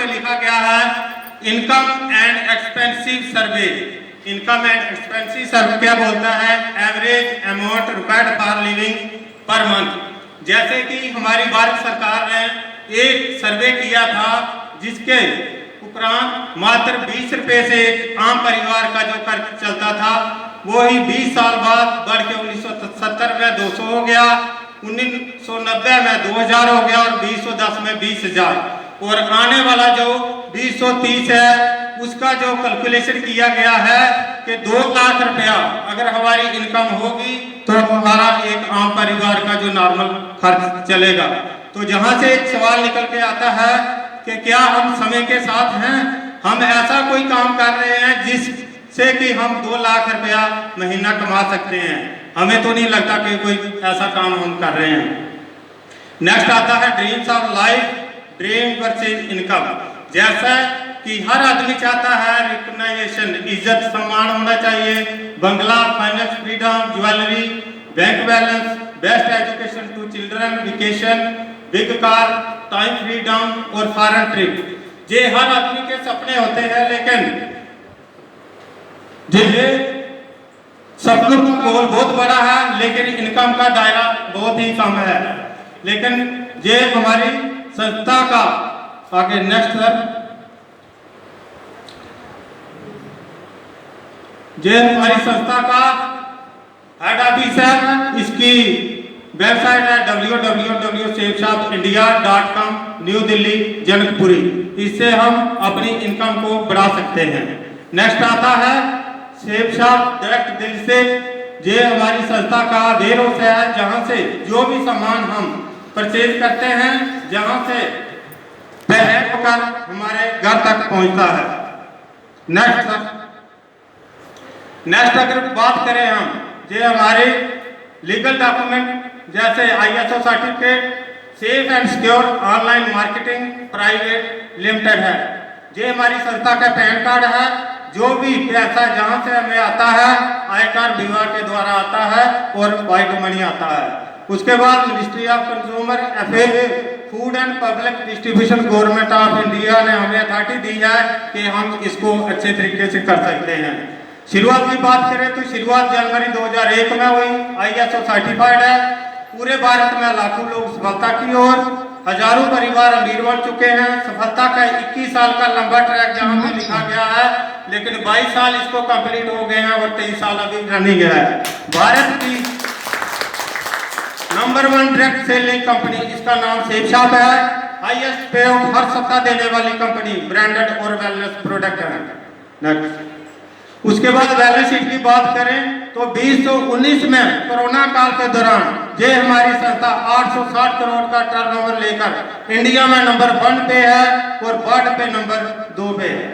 पे लिखा गया है income and expensive survey. Income and expensive survey क्या बोलता है? Average amount required for living per month. जैसे कि हमारी भारत सरकार ने एक सर्वे किया था जिसके उपरांत मात्र 20 रुपए से एक आम परिवार का जो खर्च चलता था वो ही 20 साल बाद बढ़ के 1970 में 200 हो गया, 1990 में 2000 हो गया और 2010 में 20,000। और आने वाला जो 2030 है उसका जो कैलकुलेशन किया गया है कि 2 लाख रुपया अगर हमारी इनकम होगी तो हमारा एक आम परिवार का जो नॉर्मल खर्च चलेगा। तो जहां से एक सवाल निकल के आता है कि क्या हम समय के साथ हैं? हम ऐसा कोई काम कर रहे हैं जिससे कि हम 2 लाख रुपया महीना कमा सकते हैं? हमें तो नहीं लगता कि कोई ऐसा काम हम कर रहे हैं। नेक्स्ट आता है dreams of life, dream versus income. जैसा कि हर आदमी चाहता है रिकॉग्नाइजेशन, इज्जत सम्मान होना चाहिए, बंगला, finance freedom, jewellery, bank balance, best education to children, vacation, big car, time freedom और फॉरेन ट्रिप। ये हर आदमी के सपने होते हैं, लेकिन ये सपनों का गोल बहुत बड़ा है लेकिन इनकम का दायरा बहुत ही कम है। लेकिन ये हमारी संस्था का आगे नेक्स्ट सर, ये हमारी संस्था का हेड ऑफिस है। इसकी वेबसाइट है www.safeshopindia.com, न्यू दिल्ली जनकपुरी। इससे हम अपनी इनकम को बढ़ा सकते हैं। नेक्स्ट आता है सेफ शॉप डायरेक्ट दिल से। ये हमारी संस्था का वेयर हाउस है जहां से जो भी सामान हम परचेज करते हैं जहां से पैक होकर हमारे घर तक पहुंचता है। नेक्स्ट अगर बात करें हम, ये हमारे लीगल डॉक्यूमेंट जैसे ISO certificate, safe and secure online marketing private limited है। ये हमारी संस्था का पैन कार्ड है। जो भी पैसा जहां से हमें आता है आयकर विभाग के द्वारा आता है और व्हाइट मनी आता है। उसके बाद ministry of consumer affair, food and public distribution, government of India ने हमें अथॉरिटी दी है कि हम इसको अच्छे तरीके से कर सकते हैं। शुरुआत की बात करें तो शुरुआत जनवरी 2001 में हुई। ISO सर्टिफाइड है। पूरे भारत में लाखों लोग सफलता की ओर, हजारों परिवार अमीर बन चुके हैं। सफलता का 21 साल का लंबा ट्रैक जहां पे लिखा गया है, लेकिन 22 साल इसको कंप्लीट हो गए हैं और 23 साल अभी रनिंग है। भारत की नंबर 1 डायरेक्ट सेलिंग कंपनी, इसका नाम सेफ शॉप है। हाईएस्ट पे हर सप्ताह देने वाली कंपनी, ब्रांडेड और वेलनेस प्रोडक्ट है। नेक्स्ट उसके बाद बैलेंस शीट की बात करें तो 2019 में कोरोना काल के दौरान ये हमारी संस्था 860 करोड़ का टर्नओवर लेकर इंडिया में नंबर 1 पे है और वर्ल्ड पे नंबर 2 पे है।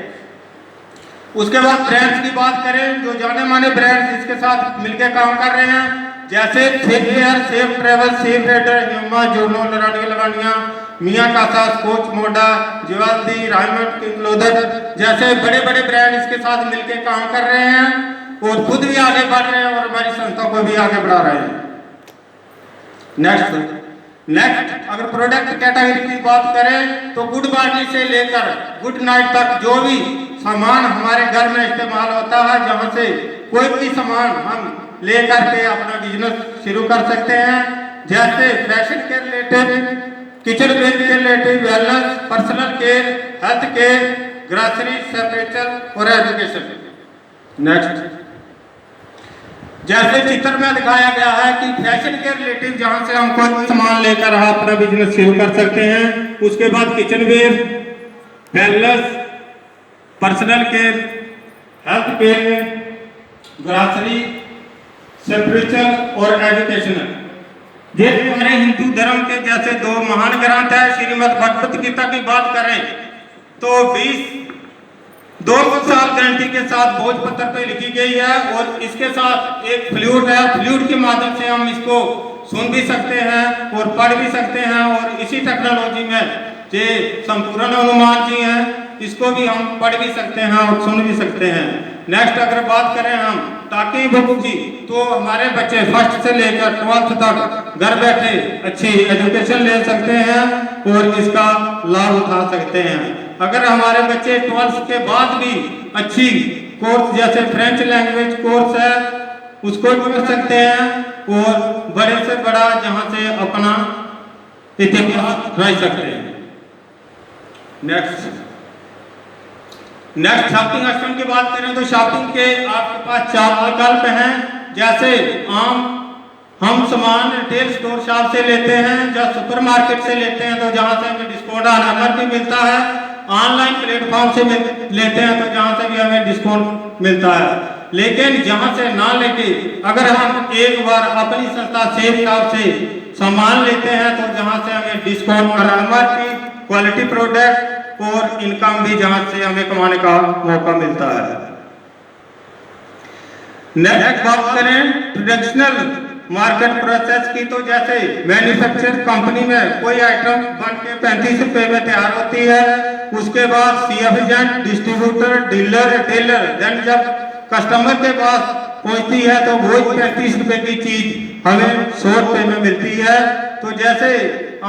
उसके बाद ब्रांड्स की बात करें, जो जाने माने ब्रांड्स इसके साथ मिलकर काम कर रहे हैं जैसे safe air, safe travel, safe रेडर, ह्यूमा, जोनो, लरानिया लगानिया, मियाँ कासा, स्कॉच मोडा, ज्वेलरी, रायमंड, किंग लोदर जैसे बड़े बड़े ब्रांड इसके साथ मिलकर काम कर रहे हैं और खुद भी आगे बढ़ रहे हैं और हमारी संस्था को भी आगे बढ़ा रहे हैं। नेक्स्ट अगर प्रोडक्ट कैटेगरी की बात करें तो गुड मॉर्निंग से लेकर गुड नाइट तक जो भी सामान हमारे घर में इस्तेमाल होता है, जहां से कोई भी सामान हम लेकर के अपना बिजनेस शुरू कर सकते हैं। जैसे फैशन के रिलेटेड, किचन वेयर के related, wellness, personal care, health care, grocery, temperature और एजुकेशन। नेक्स्ट जैसे चित्र में दिखाया गया है कि फैशन के रिलेटिव जहां से हम कोई सामान लेकर अपना बिजनेस शुरू कर सकते हैं। उसके बाद kitchen ware, wellness, personal care, health care, grocery, temperature और एजुकेशन। ये हमारे हिंदू धर्म के जैसे 2 महान ग्रंथ है। श्रीमद् भगवत गीता की बात करें तो 2 साल गारंटी के साथ भोजपत्र पे लिखी गई है और इसके साथ एक फ्लूट है। फ्लूट के माध्यम से हम इसको सुन भी सकते हैं और पढ़ भी सकते हैं और इसी टेक्नोलॉजी में ये संपूर्ण हनुमान जी हैं, इसको भी हम पढ़ भी सकते हैं और सुन भी सकते हैं। नेक्स्ट अगर बात करें हम टाकी बुक की तो हमारे बच्चे 1st से लेकर 12th तक घर बैठे अच्छी एजुकेशन ले सकते हैं और इसका लाभ उठा सकते हैं। अगर हमारे बच्चे 12th के बाद भी अच्छी कोर्स जैसे फ्रेंच लैंग्वेज कोर्स है उसको भी कर सकते हैं और बड़े से बड़ा जहां से अपना इतिहास रह सकते हैं। नेक्स्ट शॉपिंग ऑप्शन की बात करें तो शॉपिंग के आपके पास 4 विकल्प हैं। जैसे हम सामान रिटेल स्टोर शॉप से लेते हैं, जब सुपरमार्केट से लेते हैं तो जहां से हमें डिस्काउंट ऑफर भी मिलता है, ऑनलाइन प्लेटफॉर्म से लेते हैं तो जहां से भी हमें डिस्काउंट मिलता है। लेकिन जहां से ना लेके अगर हम एक बार अपनी संस्था सेफ शॉप से सामान लेते हैं तो जहां से हमें डिस्काउंट और एमआरपी, क्वालिटी प्रोडक्ट और इनकम भी जहां से हमें कमाने का मौका मिलता है। नेक्स्ट बात करें ट्रेडिशनल मार्केट प्रोसेस की, तो जैसे मैन्युफैक्चर कंपनी में कोई आइटम बन के 35 रुपए में तैयार होती है, उसके बाद CF agent, distributor, dealer, retailer, then जब कस्टमर के पास पहुंचती है तो वो 35 रुपए की चीज हमें 100 रुपए में मिलती है। तो जैसे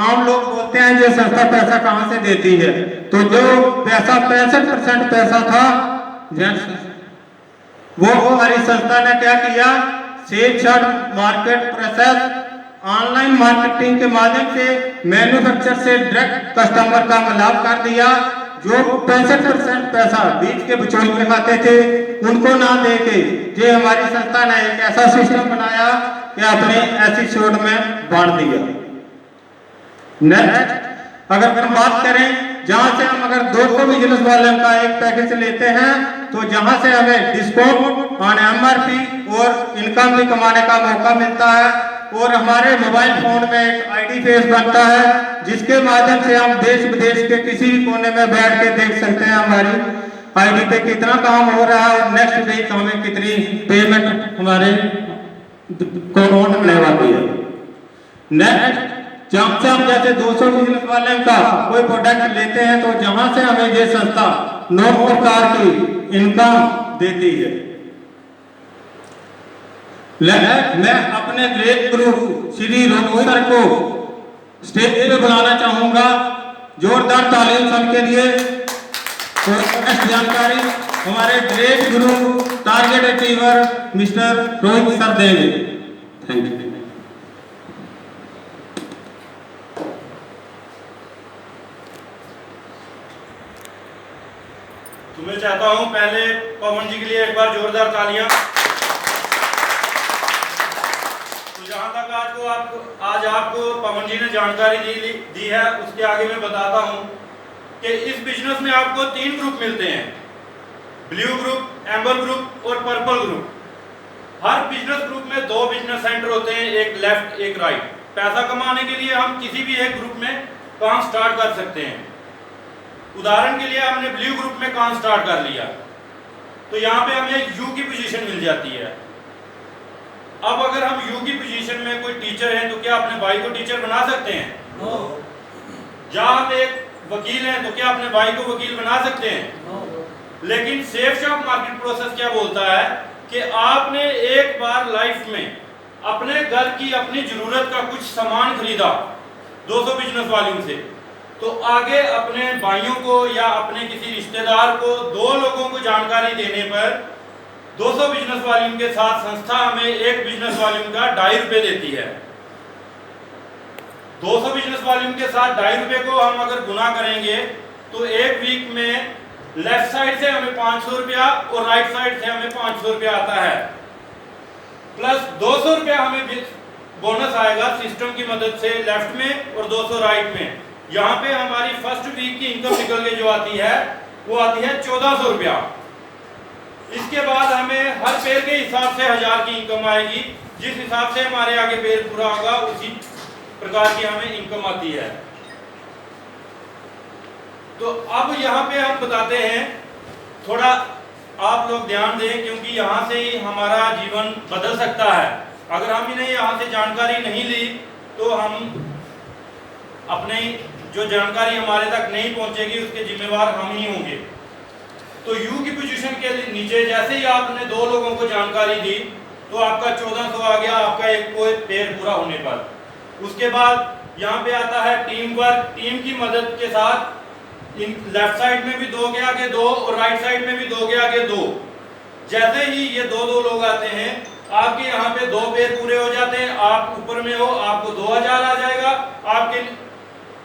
आम लोग बोलते हैं ये संस्था पैसा कहां से देती है, तो जो पैसा 65% पैसा था वो हमारी संस्था ने क्या किया, safe shop market process online marketing के माध्यम से मैन्युफैक्चर से डायरेक्ट कस्टमर का मिलाप कर दिया। जो 65% पैसा बीच के बिचौलिए खाते थे उनको ना देके ये हमारी संस्था ने एक ऐसा सिस्टम बनाया कि अपने ऐसी छूट में बांट दिया। नेक्स्ट अगर हम बात करें जहां से हम अगर 200 बिजनेस वाले का एक पैकेज लेते हैं तो जहां से हमें डिस्काउंट ऑन एमआरपी और इनकम भी कमाने का मौका मिलता है और हमारे मोबाइल फोन में एक आईडी फेस बनता है जिसके माध्यम से हम देश विदेश के किसी भी कोने में बैठ के देख सकते हैं हमारी आईडी पे कितना काम हो रहा है और नेक्स्ट वीक हमें कितनी पेमेंट हमारे को होने वाली है। नेक्स्ट जहां से हम जैसे 200 बिजनेस वाले का कोई प्रोडक्ट लेते हैं तो जहां से हमें ये संस्था 9 प्रकार की इनकम देती है। मैं अपने ग्रेट गुरु श्री रोहित सर को स्टेज पे बुलाना चाहूंगा, जोरदार तालियों सबके लिए। नेक्स्ट जानकारी हमारे great guru target achiever mister Rohit sir देंगे। Thank you. तो मैं चाहता हूं पहले पवन जी के लिए एक बार जोरदार तालियां। तो जहां तक आज आपको पवन जी ने जानकारी दी है उसके आगे मैं बताता हूं कि इस बिजनेस में आपको 3 ग्रुप मिलते हैं, ब्लू ग्रुप, एम्बर ग्रुप और पर्पल ग्रुप। हर बिजनेस ग्रुप में 2 बिजनेस सेंटर होते हैं, एक लेफ्ट एक राइट। पैसा कमाने के लिए हम किसी भी एक ग्रुप में काम स्टार्ट कर सकते हैं। उदाहरण के लिए हमने ब्लू ग्रुप में काम स्टार्ट कर लिया तो यहाँ पे हमें यू की पोजीशन मिल जाती है। अब अगर हम यू की पोजीशन में कोई टीचर है तो क्या अपने भाई को टीचर बना सकते हैं? जहाँ हम एक वकील हैं तो क्या अपने भाई को वकील बना सकते हैं? लेकिन सेफ शॉप मार्केट प्रोसेस क्या बोलता है कि आपने एक बार लाइफ में अपने घर की अपनी जरूरत का कुछ सामान खरीदा 200 बिजनेस वॉल्यूम से, तो आगे अपने भाइयों को या अपने किसी रिश्तेदार को 2 लोगों को जानकारी देने पर 200 बिजनेस वॉल्यूम के साथ संस्था हमें एक बिजनेस वॉल्यूम का 2.5 रुपए देती है। 200 बिजनेस वॉल्यूम के साथ 2.5 रुपए को हम अगर गुना करेंगे तो एक वीक में लेफ्ट साइड से हमें 500 रुपया और राइट साइड से हमें 500 रुपया आता है, प्लस 200 रुपया हमें बोनस आएगा सिस्टम की मदद से लेफ्ट में और 200 राइट में। यहाँ पे हमारी फर्स्ट वीक की इनकम निकल के जो आती है वो आती है 1400 रुपया। इसके बाद हमें हर पेड़ के हिसाब से 1000 की इनकम आएगी, जिस हिसाब से हमारे आगे पेड़ पूरा होगा उसी प्रकार की हमें इनकम आती है। तो अब यहाँ पे हम बताते हैं, थोड़ा आप लोग ध्यान दें क्योंकि यहाँ से ही हमारा जीवन बदल सकता है। अगर हम इन्हें यहाँ से जानकारी नहीं ली तो हम अपने जो जानकारी हमारे तक नहीं पहुंचेगी उसके जिम्मेवार हम ही होंगे। तो यू की पोजीशन के नीचे जैसे ही आपने 2 लोगों को जानकारी दी तो आपका 1400 आ गया आपका एक कोई पेड़ पूरा होने पर। उसके बाद यहाँ पे आता है टीम वर्क। टीम की मदद के साथ इन लेफ्ट साइड में भी 2 के आगे 2 और राइट साइड में भी 2 के आगे 2। जैसे ही ये 2 लोग आते हैं, आपके यहाँ पे 2 पेयर पूरे हो जाते हैं। आप ऊपर में हो, आपको 2000 आ जाएगा,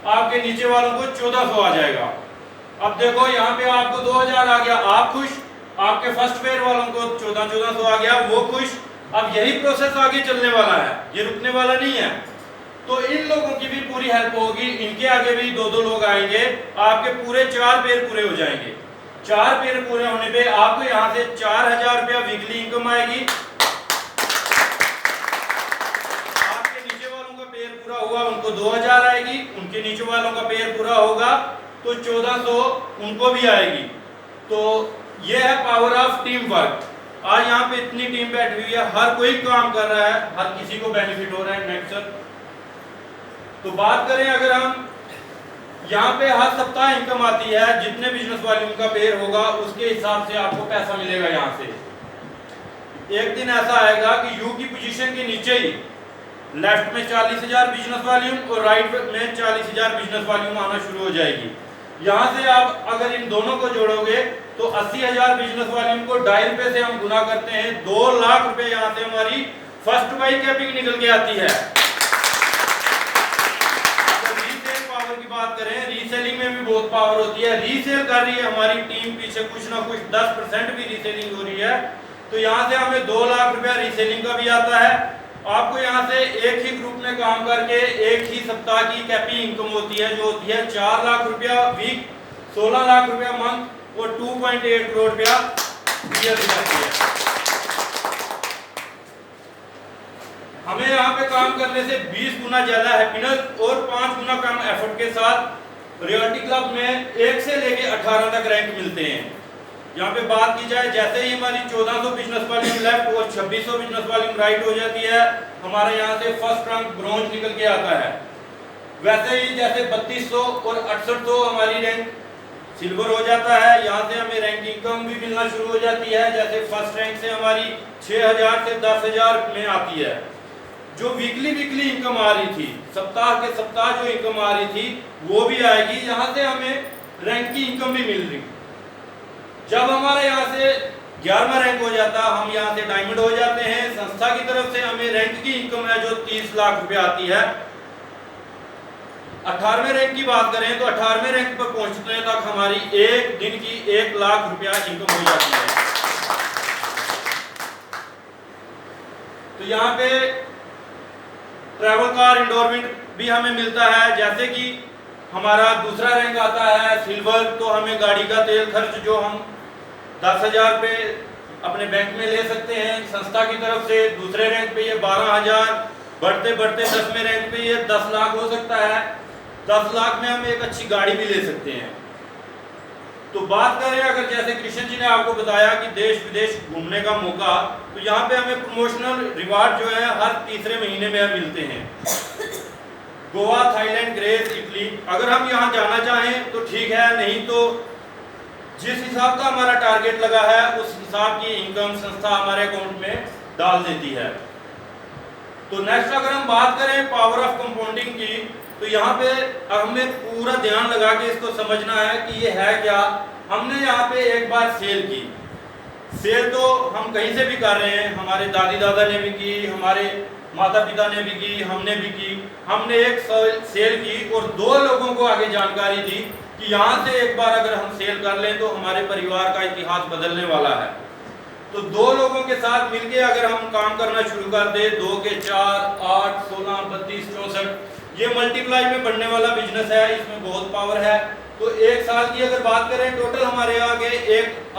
आपके नीचे वालों को 1400 आ जाएगा। अब देखो यहाँ पे आपको 2000 आ गया, आप खुश, आपके फर्स्ट पेयर वालों को 1400 आ गया, वो खुश। अब यही प्रोसेस आगे चलने वाला है, ये रुकने वाला नहीं है। तो इन लोगों की भी पूरी हेल्प होगी, इनके आगे भी 2 लोग आएंगे, आपके पूरे 4 पेयर पूरे हो जाएंगे। 4 पेयर पूरे होने पे आपको यहाँ से 4000 रुपया वीकली इनकम आएगी। आपके नीचे वालों का पेयर पूरा हुआ, उनको 2000 आएगी, उनके नीचे वालों का पेयर पूरा होगा तो 1400 उनको भी आएगी। तो ये है पावर ऑफ टीम वर्क। आज यहाँ पे इतनी टीम बैठी हुई है, हर कोई काम कर रहा है, हर किसी को बेनिफिट हो रहा है। नेक्स्ट सर, तो बात करें अगर हम यहाँ पे हर सप्ताह इनकम आती है, जितने बिजनेस वॉल्यूम का पेयर होगा उसके हिसाब से आपको पैसा मिलेगा। यहाँ से एक दिन ऐसा आएगा कि यू की पोजीशन के नीचे ही लेफ्ट में 40,000 बिजनेस वॉल्यूम और राइट में 40,000 बिजनेस वॉल्यूम आना शुरू हो जाएगी। यहाँ से आप अगर इन दोनों को जोड़ोगे तो 80,000 बिजनेस वॉल्यूम को 2.5 रुपए से हम गुना करते हैं, 2 लाख रुपए यहाँ से हमारी फर्स्ट बाई कैपिंग निकल के आती है। पावर की बात करें, रीसेलिंग में भी बहुत पावर होती है। रीसेल कर रही है हमारी टीम, पीछे कुछ ना कुछ 10% भी रीसेलिंग हो रही है, तो यहाँ से हमें 2 लाख रुपया रीसेलिंग का भी आता है। आपको यहाँ से एक ही ग्रुप में काम करके एक ही सप्ताह की कैपिंग इनकम होती है, जो होती है 4 लाख रुपया वीक, 16 लाख रुपया मंथ और 2.8 करोड़ रुपया ईयर जाती है। हमें यहाँ पे काम करने से 20 गुना ज्यादा हैप्पीनेस और 5 गुना कम एफर्ट के साथ रियलिटी क्लब में 1 से लेके 18 तक रैंक मिलते हैं। यहाँ पे बात की जाए, जैसे ही हमारी 1400 बिजनेस वॉल्यूम लेफ्ट और 2600 बिजनेस वॉल्यूम राइट हो जाती है, हमारे यहाँ से फर्स्ट रैंक ब्रोंज निकल के आता है। वैसे ही जैसे 3200 और 6800 हमारी रैंक सिल्वर हो जाता है, यहाँ से हमें रैंक इनकम भी मिलना शुरू हो जाती है। जैसे फर्स्ट रैंक से हमारी 6000 से 10,000 में आती है। जो वीकली इनकम आ रही थी, सप्ताह के सप्ताह जो इनकम आ रही थी वो भी आएगी। यहाँ से हमें रैंक की इनकम भी मिल रही। जब हमारे यहाँ से 11वां रैंक हो जाता, हम यहाँ से डायमंड हो जाते हैं। संस्था की तरफ से हमें रैंक की इनकम है जो 30 लाख रुपया आती है। 18वें रैंक की बात करें तो 18वें रैंक पर पहुंचने तक हमारी एक दिन की 1 लाख रुपया इनकम हो जाती है। तो यहाँ पे ट्रैवल कार इंडोरमेंट भी हमें मिलता है। जैसे कि हमारा दूसरा रैंक आता है सिल्वर, तो हमें गाड़ी का तेल खर्च जो हम 10,000 रुपये अपने बैंक में ले सकते हैं संस्था की तरफ से। दूसरे रैंक पे ये 12,000, बढ़ते बढ़ते 10वें रैंक पे ये 10 लाख हो सकता है। 10 लाख में हम एक अच्छी गाड़ी भी ले सकते हैं। तो बात करें अगर जैसे कृष्ण जी ने आपको बताया कि देश विदेश घूमने का मौका, तो यहाँ पे हमें प्रमोशनल रिवार्ड जो है हर तीसरे महीने में मिलते हैं। गोवा, थाईलैंड, ग्रीस, इटली, अगर हम यहाँ जाना चाहें तो ठीक है, नहीं तो जिस हिसाब का हमारा टारगेट लगा है उस हिसाब की इनकम संस्था हमारे अकाउंट में डाल देती है। तो नेक्स्ट अगर हम बात करें पावर ऑफ कंपाउंडिंग की, तो यहाँ पे हमें पूरा ध्यान लगा के इसको समझना है कि ये है क्या। हमने यहाँ पे एक बार सेल की, सेल तो हम कहीं से भी कर रहे हैं, हमारे दादी दादा ने भी की, हमारे माता पिता ने भी की, हमने भी की। हमने एक सेल की और 2 लोगों को आगे जानकारी दी कि यहाँ से एक बार अगर हम सेल कर लें तो हमारे परिवार का इतिहास बदलने वाला है। तो 2 लोगों के साथ मिलके अगर हम काम करना शुरू कर दे, 2 के 4, 8, 16, 32, 64, ये मल्टीप्लाई में बढ़ने वाला बिजनेस है, इसमें बहुत पावर है। तो एक साल की अगर बात करें, टोटल हमारे आगे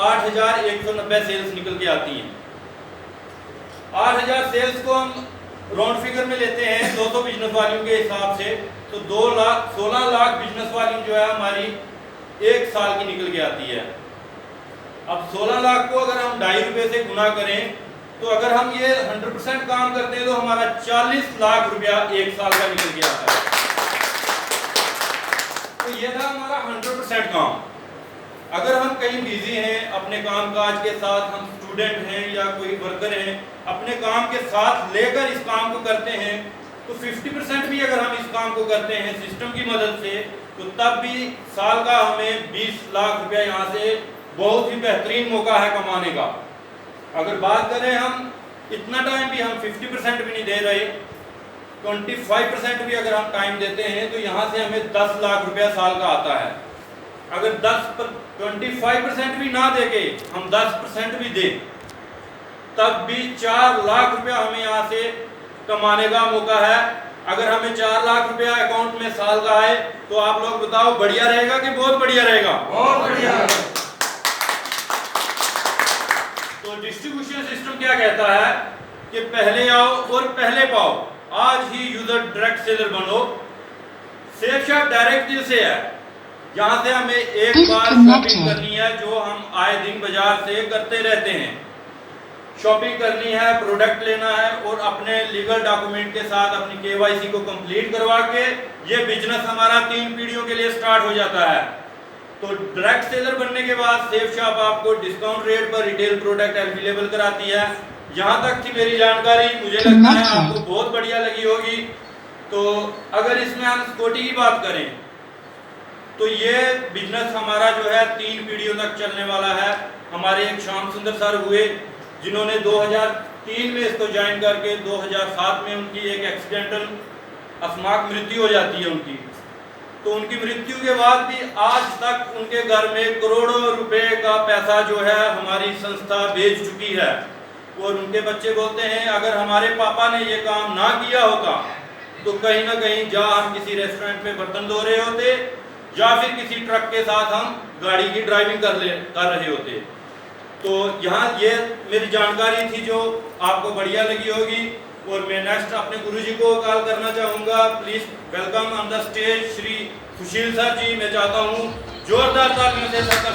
8,190 सेल्स निकल के आती हैं। 8,000 सेल्स को हम राउंड फिगर में लेते हैं 200 बिजनेस वॉल्यूम के हिसाब से, तो 16 लाख बिजनेस वॉल्यूम जो है हमारी एक साल की निकल के आती है। अब 16 लाख को अगर हम 2.5 रुपए से गुना करें, तो अगर हम ये 100% काम करते हैं तो हमारा 40 लाख रुपया एक साल का निकल के आता है। तो ये था हमारा 100% काम। अगर हम कहीं बिजी हैं अपने काम काज के साथ, हम स्टूडेंट हैं या कोई वर्कर हैं, अपने काम के साथ लेकर इस काम को करते हैं, तो 50% भी अगर हम इस काम को करते हैं सिस्टम की मदद से, तो तब भी साल का हमें 20 लाख रुपया यहाँ से बहुत ही बेहतरीन मौका है कमाने का। अगर बात करें हम इतना टाइम भी हम 50% भी नहीं दे रहे, 25% भी अगर हम टाइम देते हैं तो यहाँ से हमें 10 लाख रुपया साल का आता है। अगर 25% भी ना देके हम 10% भी दें तब भी 4 लाख रुपया हमें यहाँ से कमाने का मौका है। अगर हमें 4 लाख रुपया अकाउंट में साल का आए तो आप लोग बताओ बढ़िया रहेगा कि बहुत बढ़िया रहेगा? बहुत बढ़िया। तो डिस्ट्रीब्यूशन सिस्टम क्या कहता है कि पहले आओ और पहले पाओ। आज ही यूजर डायरेक्ट सेलर बनो। सेफ शॉप डायरेक्ट दिल से है, यहाँ से हमें एक बार शॉपिंग करनी है जो हम आए दिन बाजार से करते रहते हैं। शॉपिंग करनी है, प्रोडक्ट लेना है और अपने लीगल डॉक्यूमेंट के साथ अपनी केवाईसी को कंप्लीट करवा के ये बिजनेस हमारा 3 पीढ़ियों के लिए स्टार्ट हो जाता है। तो डायरेक्ट सेलर बनने के बाद सेफ शॉप आपको डिस्काउंट रेट पर रिटेल प्रोडक्ट अवेलेबल कराती है। यहाँ तक थी मेरी जानकारी, मुझे लगता है आपको बहुत बढ़िया लगी होगी। तो अगर इसमें हम सिक्योरिटी की बात करें तो ये बिजनेस हमारा जो है 3 पीढ़ियों तक चलने वाला है। हमारे एक श्याम सुंदर सर हुए जिन्होंने 2003 में इसको ज्वाइन करके 2007 में उनकी एक एक्सीडेंटल अस्माक मृत्यु हो जाती है उनकी। तो उनकी मृत्यु के बाद भी आज तक उनके घर में करोड़ों रुपए का पैसा जो है हमारी संस्था भेज चुकी है। और उनके बच्चे बोलते हैं अगर हमारे पापा ने ये काम ना किया होता तो कहीं ना कहीं जहाँ हम किसी रेस्टोरेंट में बर्तन धो रहे होते या फिर किसी ट्रक के साथ हम गाड़ी की ड्राइविंग कर रहे होते। तो यहाँ ये मेरी जानकारी थी जो आपको बढ़िया लगी होगी। और मैं नेक्स्ट अपने गुरुजी को कॉल करना चाहूँगा। Please welcome on the stage Shri Sushil sir ji. मैं चाहता हूँ जोरदार तालियों से सबका